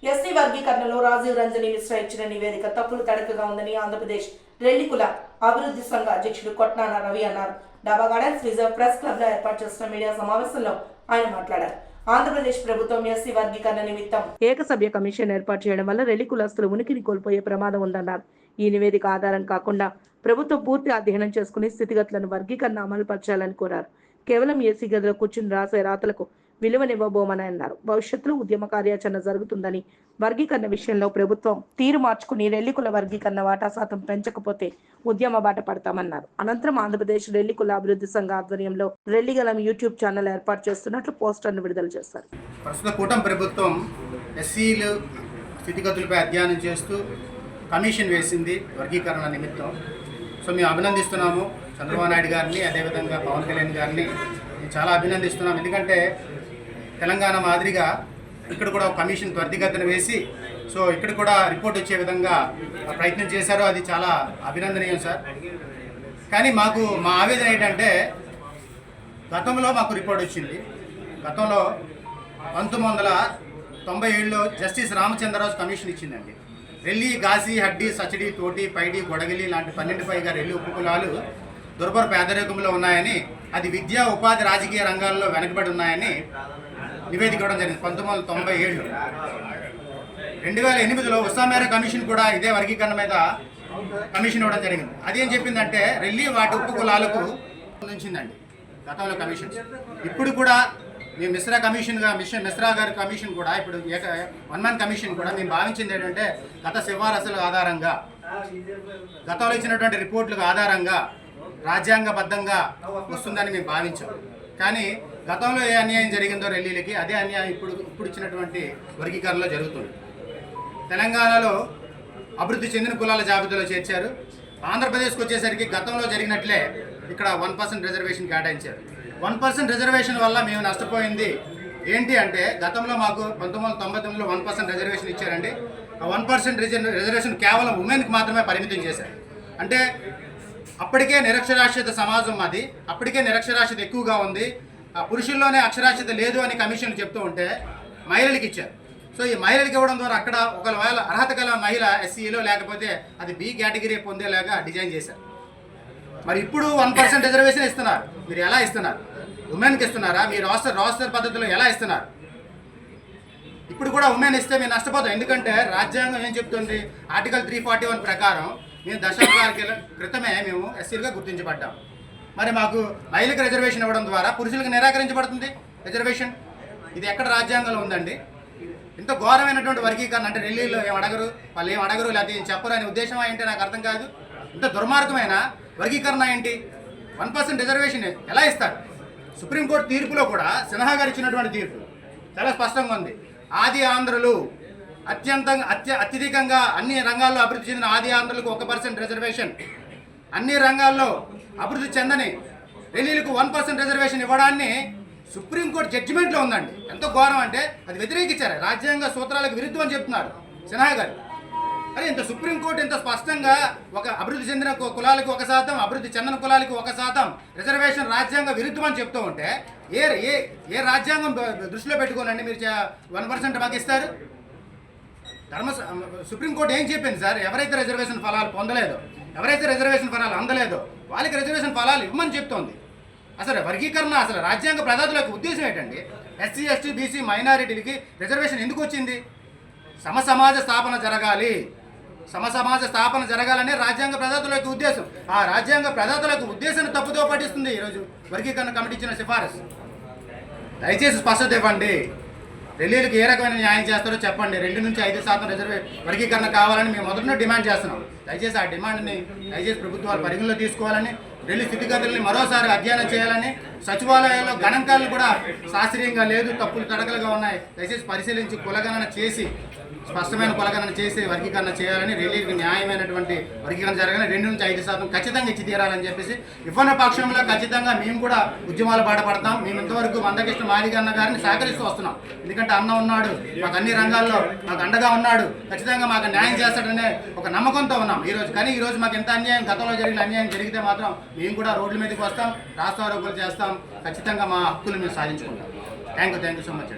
SC వర్గీకరణలో Rajiv Ranjani Mishra ఇచ్చిన నివేదిక తప్పులు తడకగా ఉందని ఆంధ్రప్రదేశ్ రెల్లికుల అభివృద్ధి సంఘ అధ్యక్షుడు కొట్నాన రవి అన్నారు. డాబా గార్డెన్స్ రిజర్వ్ ప్రెస్ క్లబ్ లో ఏర్పాటు చేసిన మీడియా సమావేశంలో ఆయన మాట్లాడారు. ఆంధ్రప్రదేశ్ ప్రభుత్వం ఎస్సీ వర్గీకరణ నిమిత్తం ఏకసభ్య కమిషన్ ఏర్పాటు చేయడం వల్ల రెల్లి కులస్తులు ఉనికిని కోల్పోయే ప్రమాదం ఉందన్నారు. ఈ నివేదిక ఆధారం కాకుండా ప్రభుత్వం పూర్తి అధ్యయనం చేసుకుని స్థితిగతులను వర్గీకరణ అమలు పరచాలని కోరారు. కేవలం ఏసీ గదిలో కూర్చుని రాసే రాతలకు విలువనివ్వబోమని అన్నారు. భవిష్యత్తులో ఉద్యమ కార్యాచరణ జరుగుతుందని, వర్గీకరణ విషయంలో ప్రభుత్వం తీరు మార్చుకుని రెల్లికుల వర్గీకరణ వాటా శాతం పెంచకపోతే ఉద్యమ బాట పడతామన్నారు. అనంతరం ఆంధ్రప్రదేశ్ రెల్లికుల అభివృద్ధి సంఘ ఆధ్వర్యంలో రెల్లిగలం యూట్యూబ్ ఛానల్ ఏర్పాటు చేస్తున్నట్లు పోస్టర్ను విడుదల చేశారు. ప్రస్తుత కూటమి ప్రభుత్వం ఎస్సీలు స్థితిగతులపై అధ్యయనం చేస్తూ కమిషన్ వేసింది వర్గీకరణ నిమిత్తం. సో మేము అభినందిస్తున్నాము చంద్రబాబు నాయుడు గారిని, అదేవిధంగా పవన్ కళ్యాణ్ గారిని చాలా అభినందిస్తున్నాం. ఎందుకంటే తెలంగాణ మాదిరిగా ఇక్కడ కూడా ఒక కమిషన్ త్వరితగతిన వేసి సో ఇక్కడ కూడా రిపోర్ట్ వచ్చే విధంగా ప్రయత్నం చేశారు. అది చాలా అభినందనీయం సార్. కానీ మా ఆవేదన ఏంటంటే గతంలో మాకు రిపోర్ట్ వచ్చింది. గతంలో 1997లో జస్టిస్ రామచంద్రరాజు కమిషన్ ఇచ్చిందండి. రెల్లి, ఘాసి, హడ్డి, సచడి, తోటి, పైడి, గొడగిలి లాంటి 12 పైగా రెల్లి ఉపకులాలు దుర్భర పేదరికంలో ఉన్నాయని, అది విద్యా, ఉపాధి, రాజకీయ రంగాల్లో వెనకబడి ఉన్నాయని నివేదిక ఇవ్వడం జరిగింది 1997లో. 2008లో ఉస్మానియా కమిషన్ కూడా ఇదే వర్గీకరణ మీద కమిషన్ ఇవ్వడం జరిగింది. అదేం చెప్పిందంటే రెల్లి వాటి ఉపకులాలకు ఉంచిందండి గతంలో కమిషన్. ఇప్పుడు కూడా మేము మిశ్రా గారి కమిషన్ కూడా ఇప్పుడు వన్ మ్యాన్ కమిషన్ కూడా మేము భావించింది ఏంటంటే గత సిఫారసుల ఆధారంగా, గతంలో ఇచ్చినటువంటి రిపోర్టుల ఆధారంగా రాజ్యాంగబద్ధంగా వస్తుందని మేము భావించాం. కానీ గతంలో ఏ అన్యాయం జరిగిందో రెల్లీలకి అదే అన్యాయం ఇప్పుడు ఇచ్చినటువంటి వర్గీకరణలో జరుగుతుంది. తెలంగాణలో అభివృద్ధి చెందిన కులాల జాబితాలో చేర్చారు. ఆంధ్రప్రదేశ్కి వచ్చేసరికి గతంలో జరిగినట్లే ఇక్కడ 1% రిజర్వేషన్ కేటాయించారు. 1% రిజర్వేషన్ వల్ల మేము నష్టపోయింది ఏంటి అంటే గతంలో మాకు 1999లో 1% రిజర్వేషన్ ఇచ్చారండి. ఆ 1% రిజర్వేషన్ కేవలం ఉమెన్కి మాత్రమే పరిమితం చేశారు. అంటే అప్పటికే నిరక్షరాస్యత సమాజం అది, అప్పటికే నిరక్షరాస్యత ఎక్కువగా ఉంది, ఆ పురుషుల్లోనే అక్షరాస్యత లేదు అని కమిషన్లు చెప్తూ ఉంటే మహిళలకు ఇచ్చారు. సో ఈ మహిళలకు ఇవ్వడం ద్వారా అక్కడ ఒకవేళ అర్హత గల మహిళ ఎస్సీలో లేకపోతే అది బి కేటగిరీ పొందేలాగా డిజైన్ చేశారు. మరి ఇప్పుడు 1% రిజర్వేషన్ ఇస్తున్నారు. మీరు ఎలా ఇస్తున్నారు? ఉమెన్కి ఇస్తున్నారా? మీ రోస్టర్ పద్ధతిలో ఎలా ఇస్తున్నారు? ఇప్పుడు కూడా ఉమెన్ ఇస్తే మేము నష్టపోతాం. ఎందుకంటే రాజ్యాంగం ఏం చెప్తుంది? ఆర్టికల్ 341 ప్రకారం మేము దశాబ్దాల క్రితమే మేము ఎస్సీలుగా గుర్తించబడ్డాం. మరి మాకు మహిళలకు రిజర్వేషన్ ఇవ్వడం ద్వారా పురుషులకు నిరాకరించబడుతుంది రిజర్వేషన్. ఇది ఎక్కడ రాజ్యాంగంలో ఉందండి? ఇంత ఘోరమైనటువంటి వర్గీకరణ అంటే రెల్లీలో ఏం అడగరు, వాళ్ళు ఏం అడగరు, లేకపోతే ఏం చెప్పరు అనే ఉద్దేశం ఏంటో నాకు అర్థం కాదు. ఇంత దుర్మార్గమైన వర్గీకరణ ఏంటి? 1% రిజర్వేషన్ ఎలా ఇస్తారు? సుప్రీంకోర్టు తీర్పులో కూడా సిన్హా గారు ఇచ్చినటువంటి తీర్పు చాలా స్పష్టంగా ఉంది. ఆది ఆంధ్రులు అత్యధికంగా అన్ని రంగాల్లో అభివృద్ధి చెందిన ఆది ఆంధ్రులకు 1% రిజర్వేషన్, అన్ని రంగాల్లో అభివృద్ధి చెందని రెల్లీలకు 1% రిజర్వేషన్ ఇవ్వడాన్ని సుప్రీంకోర్టు జడ్జిమెంట్లో ఉందండి. ఎంతో ఘోరం అంటే అది వ్యతిరేకించారు. రాజ్యాంగ సూత్రాలకు విరుద్ధం అని చెప్తున్నారు సిన్హా గారు. అరే ఇంత సుప్రీంకోర్టు ఇంత స్పష్టంగా ఒక అభివృద్ధి చెందిన కులాలకు 1%, అభివృద్ధి చెందిన కులాలకు 1% రిజర్వేషన్ రాజ్యాంగ విరుద్ధం అని చెప్తూ ఉంటే ఏ రాజ్యాంగం దృష్టిలో పెట్టుకోనండి మీరు 1% మాకు ఇస్తారు? సుప్రీంకోర్టు ఏం చెప్పింది సార్? ఎవరైతే రిజర్వేషన్ ఫలాలు పొందలేదో, ఎవరైతే రిజర్వేషన్ ఫలాలు అందలేదో వాళ్ళకి రిజర్వేషన్ ఫలాలు ఇవ్వమని చెప్తోంది. అసలు వర్గీకరణ అసలు రాజ్యాంగ ప్రదాతల యొక్క ఉద్దేశం ఏంటండి? ఎస్సీ, ఎస్టీ, బీసీ, మైనారిటీలకి రిజర్వేషన్ ఎందుకు వచ్చింది? సమసమాజ స్థాపన జరగాలనే రాజ్యాంగ ప్రదాతల యొక్క ఉద్దేశం. ఆ రాజ్యాంగ ప్రదాతల యొక్క ఉద్దేశాన్ని తప్పుదో పట్టిస్తుంది ఈరోజు వర్గీకరణ కమిటీ ఇచ్చిన సిఫారసు. దయచేసి స్పష్టత ఇవ్వండి. రెల్లీలకు ఏ రకమైన న్యాయం చేస్తారో చెప్పండి. 2 నుంచి 5% వర్గీకరణ కావాలని మేము మొదటి డిమాండ్ చేస్తున్నాం. దయచేసి ఆ డిమాండ్ని ప్రభుత్వాలు పరిగణలో తీసుకోవాలని, రెల్లి స్థితిగతుల్ని మరోసారి అధ్యయనం చేయాలని, సచివాలయాల్లో గణాంకాలు కూడా శాస్త్రీయంగా లేదు, తప్పులు తడకలుగా ఉన్నాయి, దయచేసి పరిశీలించి కులగణన చేసి స్పష్టమైన కులగణన చేసి వర్గీకరణ చేయాలని, రెల్లీకి న్యాయమైనటువంటి వర్గీకరణ జరగాలని, 2 నుంచి 5% ఖచ్చితంగా ఇచ్చి తీరాలని చెప్పేసి, ఇవ్వని పక్షంలో ఖచ్చితంగా మేము కూడా ఉద్యమాలు బాటపడతాం. మేము ఇంతవరకు మందకృష్ణ మాదిగన్న గారిని సహకరిస్తూ వస్తున్నాం. ఎందుకంటే అన్న ఉన్నాడు, మాకు అన్ని రంగాల్లో మాకు అండగా ఉన్నాడు, ఖచ్చితంగా మాకు న్యాయం చేస్తాడనే ఒక నమ్మకంతో ఉన్నాం ఈరోజు. కానీ ఈరోజు మాకు ఎంత అన్యాయం, గతంలో జరిగిన అన్యాయం జరిగితే మాత్రం మేము కూడా రోడ్ల మీదకి వస్తాం, రాస్తారోగ్యాలు చేస్తాం, ఖచ్చితంగా మా హక్కులు మేము సాధించుకుంటాం. థ్యాంక్ యూ సో మచ్ అండి.